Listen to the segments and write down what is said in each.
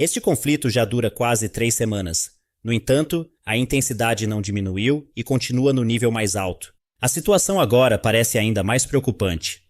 Este conflito já dura quase 3 semanas. No entanto, a intensidade não diminuiu e continua no nível mais alto. A situação agora parece ainda mais preocupante.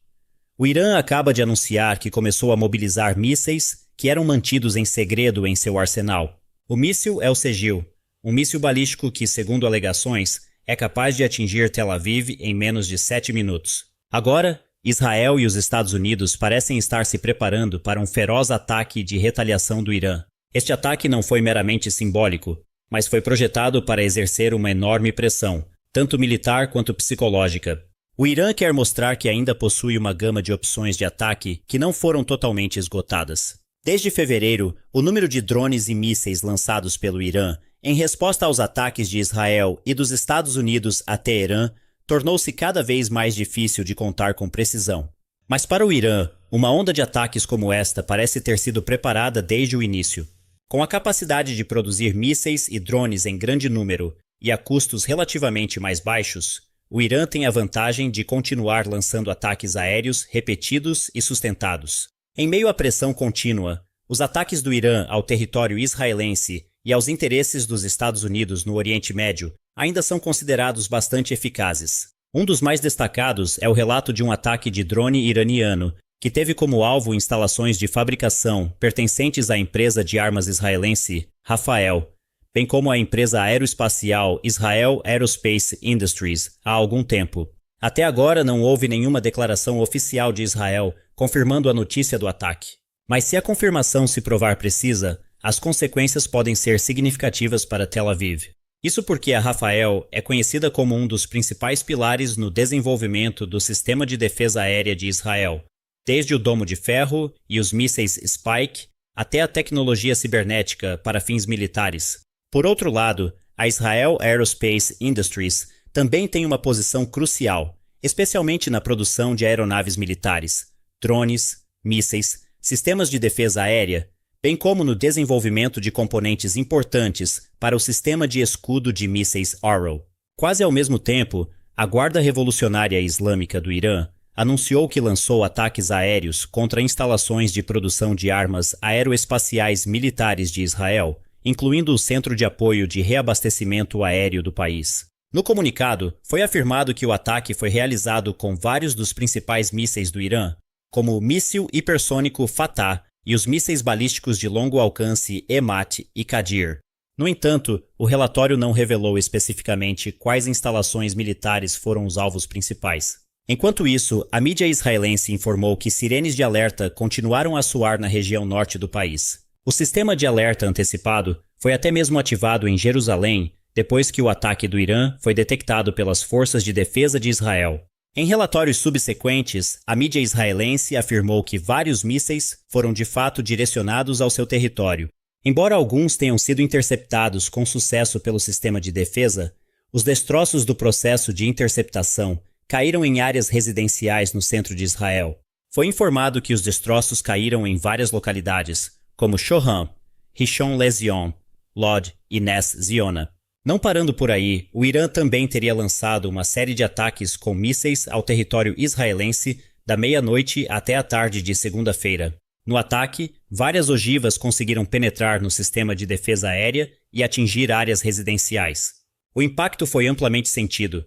O Irã acaba de anunciar que começou a mobilizar mísseis que eram mantidos em segredo em seu arsenal. O míssil é o Segil, um míssil balístico que, segundo alegações, é capaz de atingir Tel Aviv em menos de 7 minutos. Agora, Israel e os Estados Unidos parecem estar se preparando para um feroz ataque de retaliação do Irã. Este ataque não foi meramente simbólico, mas foi projetado para exercer uma enorme pressão, tanto militar quanto psicológica. O Irã quer mostrar que ainda possui uma gama de opções de ataque que não foram totalmente esgotadas. Desde fevereiro, o número de drones e mísseis lançados pelo Irã em resposta aos ataques de Israel e dos Estados Unidos a Teherã tornou-se cada vez mais difícil de contar com precisão. Mas para o Irã, uma onda de ataques como esta parece ter sido preparada desde o início. Com a capacidade de produzir mísseis e drones em grande número e a custos relativamente mais baixos, o Irã tem a vantagem de continuar lançando ataques aéreos repetidos e sustentados. Em meio à pressão contínua, os ataques do Irã ao território israelense e aos interesses dos Estados Unidos no Oriente Médio ainda são considerados bastante eficazes. Um dos mais destacados é o relato de um ataque de drone iraniano, que teve como alvo instalações de fabricação pertencentes à empresa de armas israelense Rafael, bem como à empresa aeroespacial Israel Aerospace Industries há algum tempo. Até agora não houve nenhuma declaração oficial de Israel confirmando a notícia do ataque. Mas se a confirmação se provar precisa, as consequências podem ser significativas para Tel Aviv. Isso porque a Rafael é conhecida como um dos principais pilares no desenvolvimento do sistema de defesa aérea de Israel, desde o domo de ferro e os mísseis Spike até a tecnologia cibernética para fins militares. Por outro lado, a Israel Aerospace Industries também tem uma posição crucial, especialmente na produção de aeronaves militares, drones, mísseis, sistemas de defesa aérea, bem como no desenvolvimento de componentes importantes para o sistema de escudo de mísseis Arrow. Quase ao mesmo tempo, a Guarda Revolucionária Islâmica do Irã anunciou que lançou ataques aéreos contra instalações de produção de armas aeroespaciais militares de Israel, incluindo o Centro de Apoio de Reabastecimento Aéreo do país. No comunicado, foi afirmado que o ataque foi realizado com vários dos principais mísseis do Irã, como o míssil hipersônico Fatah e os mísseis balísticos de longo alcance Emat e Qadir. No entanto, o relatório não revelou especificamente quais instalações militares foram os alvos principais. Enquanto isso, a mídia israelense informou que sirenes de alerta continuaram a soar na região norte do país. O sistema de alerta antecipado foi até mesmo ativado em Jerusalém depois que o ataque do Irã foi detectado pelas forças de defesa de Israel. Em relatórios subsequentes, a mídia israelense afirmou que vários mísseis foram de fato direcionados ao seu território. Embora alguns tenham sido interceptados com sucesso pelo sistema de defesa, os destroços do processo de interceptação caíram em áreas residenciais no centro de Israel. Foi informado que os destroços caíram em várias localidades, como Shoham, Rishon LeZion, Lod e Nes Ziona. Não parando por aí, o Irã também teria lançado uma série de ataques com mísseis ao território israelense da meia-noite até a tarde de segunda-feira. No ataque, várias ogivas conseguiram penetrar no sistema de defesa aérea e atingir áreas residenciais. O impacto foi amplamente sentido.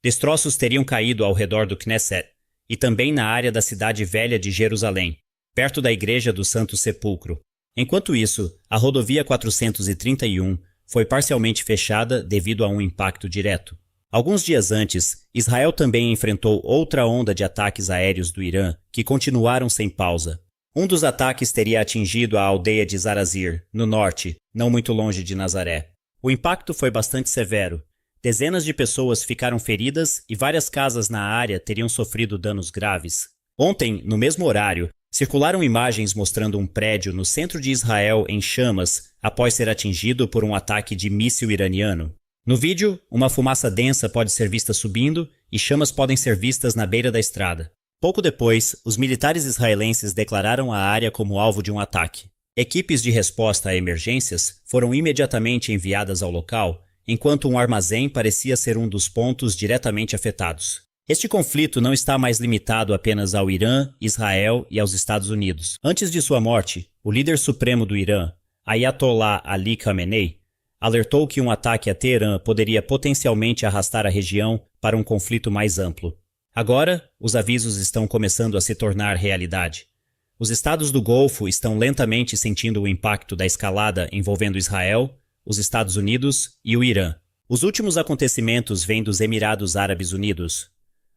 Destroços teriam caído ao redor do Knesset e também na área da cidade velha de Jerusalém, perto da Igreja do Santo Sepulcro. Enquanto isso, a rodovia 431 foi parcialmente fechada devido a um impacto direto. Alguns dias antes, Israel também enfrentou outra onda de ataques aéreos do Irã que continuaram sem pausa. Um dos ataques teria atingido a aldeia de Zarazir, no norte, não muito longe de Nazaré. O impacto foi bastante severo. Dezenas de pessoas ficaram feridas e várias casas na área teriam sofrido danos graves. Ontem, no mesmo horário, circularam imagens mostrando um prédio no centro de Israel em chamas após ser atingido por um ataque de míssil iraniano. No vídeo, uma fumaça densa pode ser vista subindo e chamas podem ser vistas na beira da estrada. Pouco depois, os militares israelenses declararam a área como alvo de um ataque. Equipes de resposta a emergências foram imediatamente enviadas ao local, enquanto um armazém parecia ser um dos pontos diretamente afetados. Este conflito não está mais limitado apenas ao Irã, Israel e aos Estados Unidos. Antes de sua morte, o líder supremo do Irã, Ayatollah Ali Khamenei, alertou que um ataque a Teherã poderia potencialmente arrastar a região para um conflito mais amplo. Agora, os avisos estão começando a se tornar realidade. Os estados do Golfo estão lentamente sentindo o impacto da escalada envolvendo Israel, os Estados Unidos e o Irã. Os últimos acontecimentos vêm dos Emirados Árabes Unidos.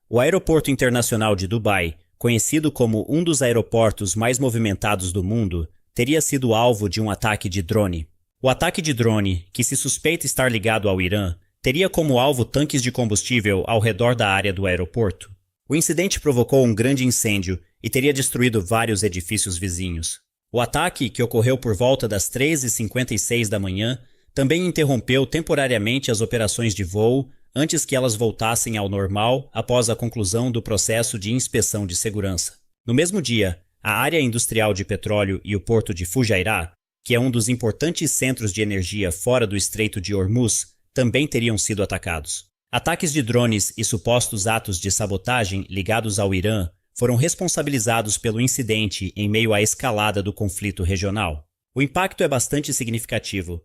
O aeroporto internacional de Dubai, conhecido como um dos aeroportos mais movimentados do mundo, teria sido alvo de um ataque de drone. O ataque de drone, que se suspeita estar ligado ao Irã, teria como alvo tanques de combustível ao redor da área do aeroporto. O incidente provocou um grande incêndio e teria destruído vários edifícios vizinhos. O ataque, que ocorreu por volta das 13h56 da manhã, também interrompeu temporariamente as operações de voo antes que elas voltassem ao normal após a conclusão do processo de inspeção de segurança. No mesmo dia, a área industrial de petróleo e o porto de Fujairah, que é um dos importantes centros de energia fora do Estreito de Hormuz, também teriam sido atacados. Ataques de drones e supostos atos de sabotagem ligados ao Irã foram responsabilizados pelo incidente em meio à escalada do conflito regional. O impacto é bastante significativo.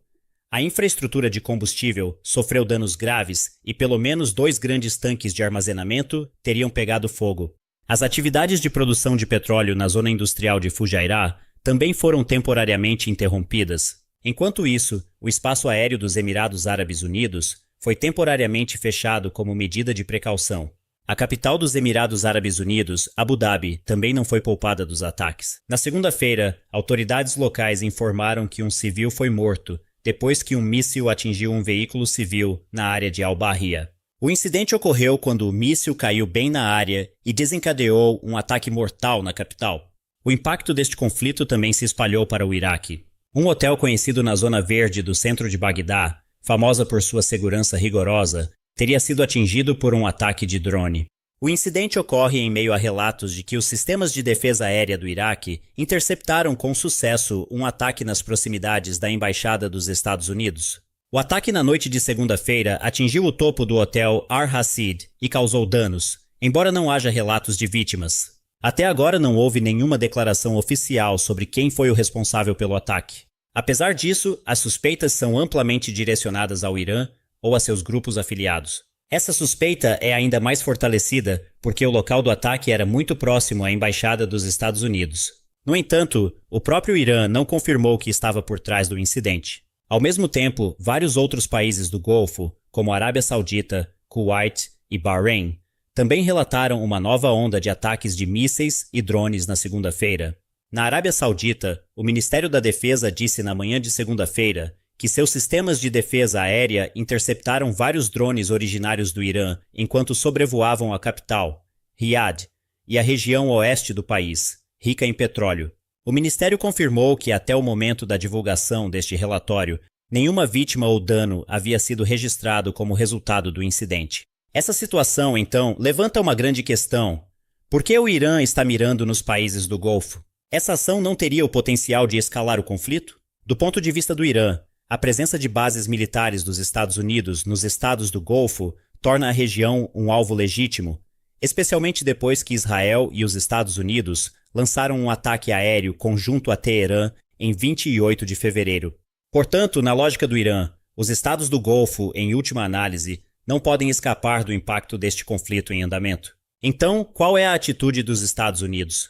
A infraestrutura de combustível sofreu danos graves e pelo menos 2 grandes tanques de armazenamento teriam pegado fogo. As atividades de produção de petróleo na zona industrial de Fujairah também foram temporariamente interrompidas. Enquanto isso, o espaço aéreo dos Emirados Árabes Unidos foi temporariamente fechado como medida de precaução. A capital dos Emirados Árabes Unidos, Abu Dhabi, também não foi poupada dos ataques. Na segunda-feira, autoridades locais informaram que um civil foi morto depois que um míssil atingiu um veículo civil na área de Al-Bahia. O incidente ocorreu quando o míssil caiu bem na área e desencadeou um ataque mortal na capital. O impacto deste conflito também se espalhou para o Iraque. Um hotel conhecido na zona verde do centro de Bagdá, famosa por sua segurança rigorosa, teria sido atingido por um ataque de drone. O incidente ocorre em meio a relatos de que os sistemas de defesa aérea do Iraque interceptaram com sucesso um ataque nas proximidades da Embaixada dos Estados Unidos. O ataque na noite de segunda-feira atingiu o topo do hotel Al-Hassid e causou danos, embora não haja relatos de vítimas. Até agora não houve nenhuma declaração oficial sobre quem foi o responsável pelo ataque. Apesar disso, as suspeitas são amplamente direcionadas ao Irã ou a seus grupos afiliados. Essa suspeita é ainda mais fortalecida porque o local do ataque era muito próximo à Embaixada dos Estados Unidos. No entanto, o próprio Irã não confirmou que estava por trás do incidente. Ao mesmo tempo, vários outros países do Golfo, como a Arábia Saudita, Kuwait e Bahrein, também relataram uma nova onda de ataques de mísseis e drones na segunda-feira. Na Arábia Saudita, o Ministério da Defesa disse na manhã de segunda-feira que seus sistemas de defesa aérea interceptaram vários drones originários do Irã enquanto sobrevoavam a capital, Riad, e a região oeste do país, rica em petróleo. O ministério confirmou que até o momento da divulgação deste relatório, nenhuma vítima ou dano havia sido registrado como resultado do incidente. Essa situação, então, levanta uma grande questão. Por que o Irã está mirando nos países do Golfo? Essa ação não teria o potencial de escalar o conflito? Do ponto de vista do Irã, a presença de bases militares dos Estados Unidos nos estados do Golfo torna a região um alvo legítimo, especialmente depois que Israel e os Estados Unidos lançaram um ataque aéreo conjunto a Teherã em 28 de fevereiro. Portanto, na lógica do Irã, os estados do Golfo, em última análise, não podem escapar do impacto deste conflito em andamento. Então, qual é a atitude dos Estados Unidos?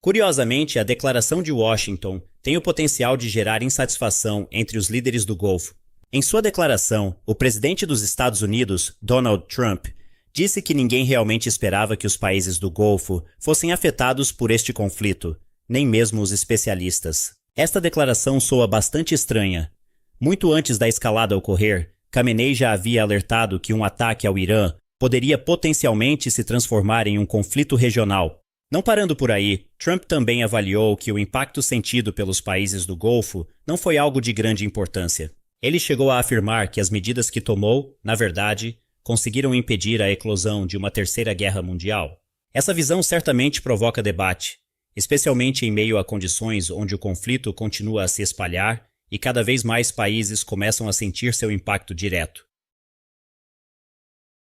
Curiosamente, a declaração de Washington tem o potencial de gerar insatisfação entre os líderes do Golfo. Em sua declaração, o presidente dos Estados Unidos, Donald Trump, disse que ninguém realmente esperava que os países do Golfo fossem afetados por este conflito, nem mesmo os especialistas. Esta declaração soa bastante estranha. Muito antes da escalada ocorrer, Khamenei já havia alertado que um ataque ao Irã poderia potencialmente se transformar em um conflito regional. Não parando por aí, Trump também avaliou que o impacto sentido pelos países do Golfo não foi algo de grande importância. Ele chegou a afirmar que as medidas que tomou, na verdade, conseguiram impedir a eclosão de uma terceira guerra mundial. Essa visão certamente provoca debate, especialmente em meio a condições onde o conflito continua a se espalhar e cada vez mais países começam a sentir seu impacto direto.